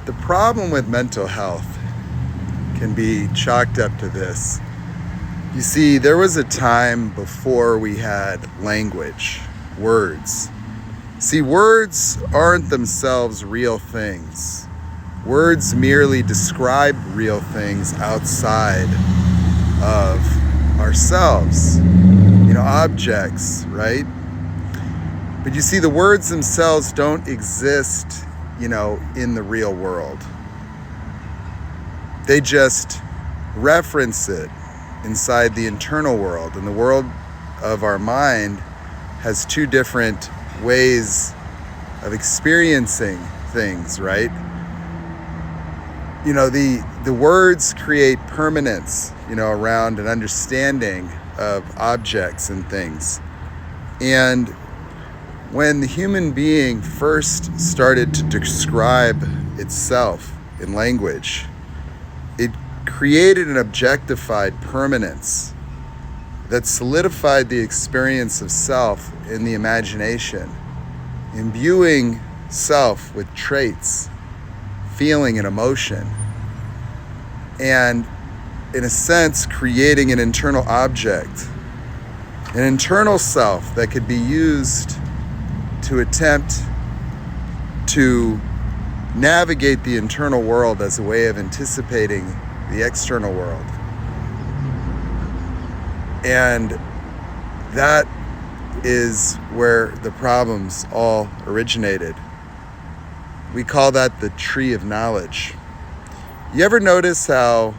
The problem with mental health can be chalked up to this. You see, there was a time before we had language, words. See, words aren't themselves real things. Words merely describe real things outside of ourselves. Objects, right? But you see, the words themselves don't exist, in the real world. They just reference it inside the internal world. And the world of our mind has two different ways of experiencing things, right? The words create permanence, around an understanding of objects and things. And when the human being first started to describe itself in language, it created an objectified permanence that solidified the experience of self in the imagination, imbuing self with traits, feeling and emotion, and in a sense creating an internal object, an internal self that could be used to attempt to navigate the internal world as a way of anticipating the external world. And that is where the problems all originated. We call that the tree of knowledge. You ever notice how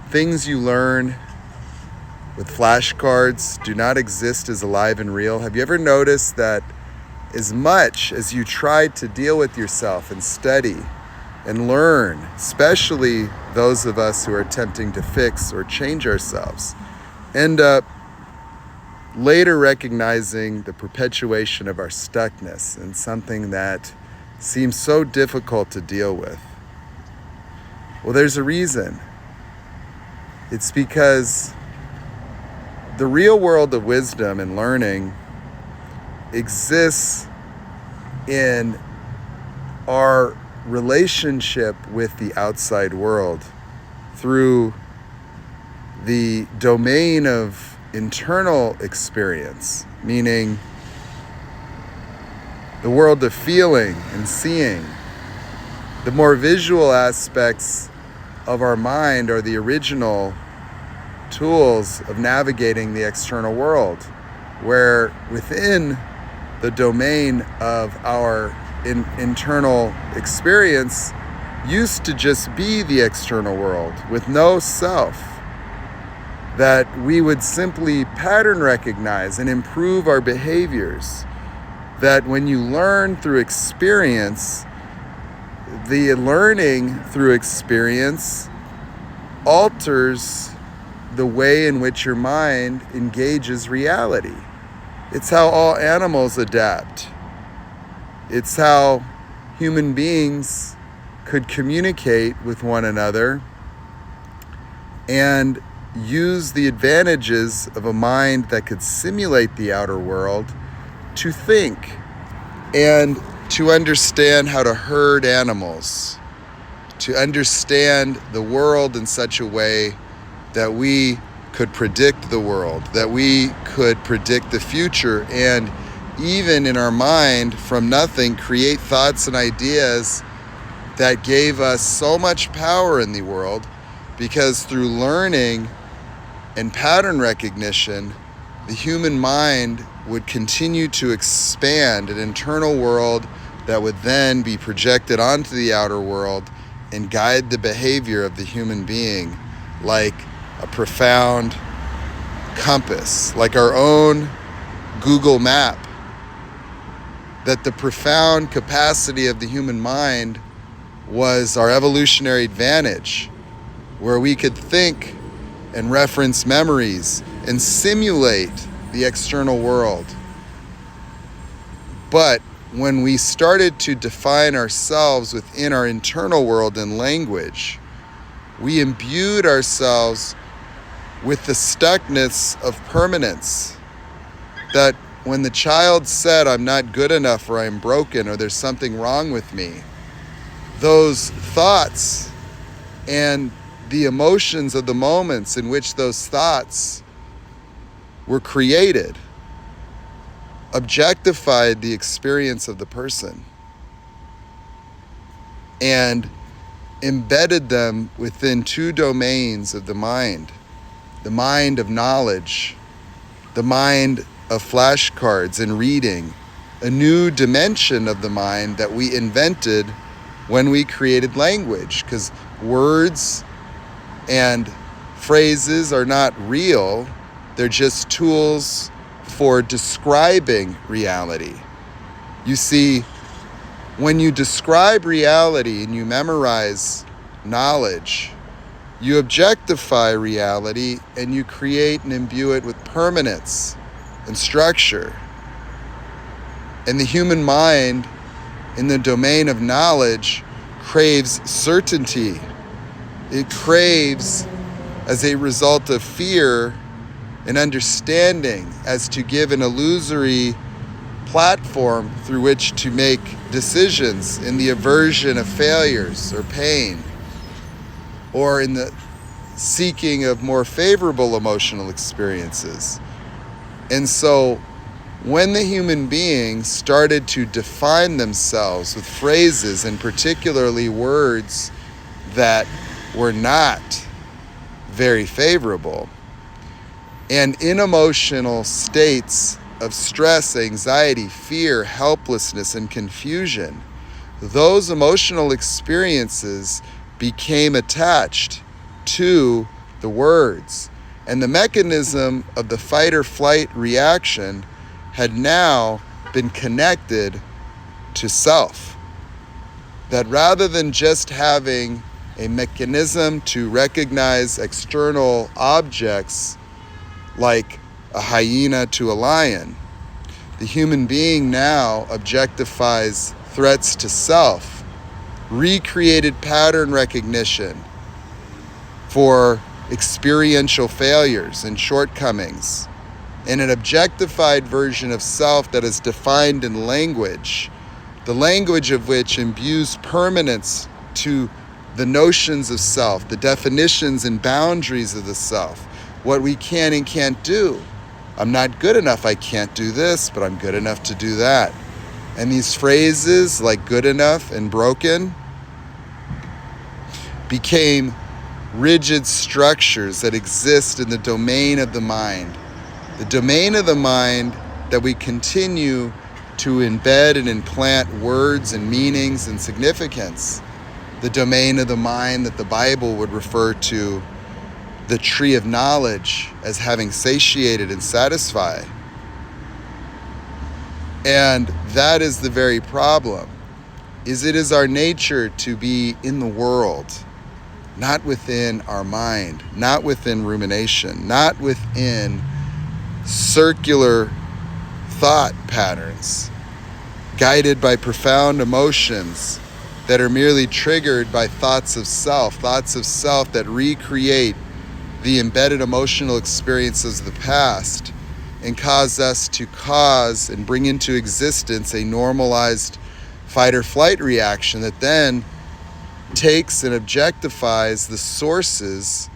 things you learn with flashcards do not exist as alive and real? Have you ever noticed that as much as you try to deal with yourself and study and learn, especially those of us who are attempting to fix or change ourselves, end up later recognizing the perpetuation of our stuckness in something that seems so difficult to deal with? Well, there's a reason. It's because the real world of wisdom and learning exists in our relationship with the outside world through the domain of internal experience, meaning the world of feeling and seeing. The more visual aspects of our mind are the original tools of navigating the external world, where within the domain of our internal experience used to just be the external world with no self, that we would simply pattern recognize and improve our behaviors. That when you learn through experience, the learning through experience alters the way in which your mind engages reality. It's how all animals adapt. It's how human beings could communicate with one another and use the advantages of a mind that could simulate the outer world to think and to understand how to herd animals, to understand the world in such a way that we could predict the world, that we could predict the future, and even in our mind, from nothing, create thoughts and ideas that gave us so much power in the world, because through learning and pattern recognition, the human mind would continue to expand an internal world that would then be projected onto the outer world and guide the behavior of the human being like a profound compass, like our own Google map. That the profound capacity of the human mind was our evolutionary advantage, where we could think and reference memories and simulate the external world. But when we started to define ourselves within our internal world in language, we imbued ourselves with the stuckness of permanence. That when the child said, "I'm not good enough," or "I'm broken," or "there's something wrong with me," those thoughts and the emotions of the moments in which those thoughts were created objectified the experience of the person and embedded them within two domains of the mind of knowledge, the mind of flashcards and reading, a new dimension of the mind that we invented when we created language, because words and phrases are not real, they're just tools for describing reality. You see, when you describe reality and you memorize knowledge, you objectify reality and you create and imbue it with permanence and structure. And the human mind, in the domain of knowledge, craves certainty. It craves, as a result of fear, an understanding as to give an illusory platform through which to make decisions in the aversion of failures or pain, or in the seeking of more favorable emotional experiences. And so when the human being started to define themselves with phrases, and particularly words that were not very favorable, and in emotional states of stress, anxiety, fear, helplessness, and confusion, those emotional experiences became attached to the words. And the mechanism of the fight or flight reaction had now been connected to self. That rather than just having a mechanism to recognize external objects like a hyena to a lion, the human being now objectifies threats to self, recreated pattern recognition for experiential failures and shortcomings, and an objectified version of self that is defined in language, the language of which imbues permanence to the notions of self, the definitions and boundaries of the self, what we can and can't do. I'm not good enough, I can't do this, but I'm good enough to do that. And these phrases like good enough and broken became rigid structures that exist in the domain of the mind. The domain of the mind that we continue to embed and implant words and meanings and significance. The domain of the mind that the Bible would refer to the tree of knowledge as having satiated and satisfied. And that is the very problem, is it is our nature to be in the world, not within our mind, not within rumination, not within circular thought patterns, guided by profound emotions that are merely triggered by thoughts of self that recreate the embedded emotional experiences of the past and cause us to cause and bring into existence a normalized fight or flight reaction that then takes and objectifies the sources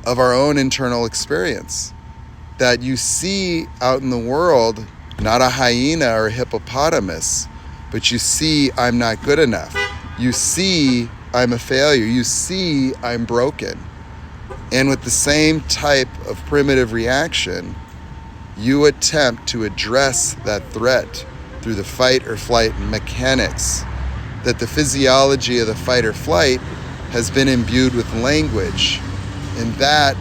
of our own internal experience. That you see out in the world, not a hyena or a hippopotamus, but you see I'm not good enough. You see I'm a failure. You see I'm broken. And with the same type of primitive reaction, you attempt to address that threat through the fight or flight mechanics. That the physiology of the fight or flight has been imbued with language. And that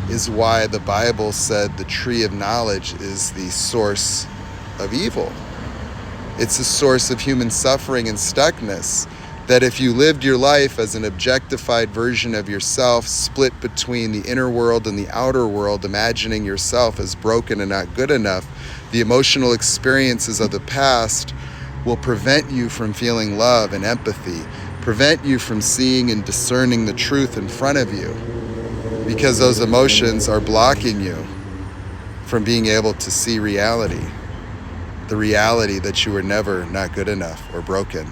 is why the Bible said the tree of knowledge is the source of evil. It's a source of human suffering and stuckness. That if you lived your life as an objectified version of yourself, split between the inner world and the outer world, imagining yourself as broken and not good enough, the emotional experiences of the past will prevent you from feeling love and empathy, prevent you from seeing and discerning the truth in front of you, because those emotions are blocking you from being able to see reality, the reality that you were never not good enough or broken.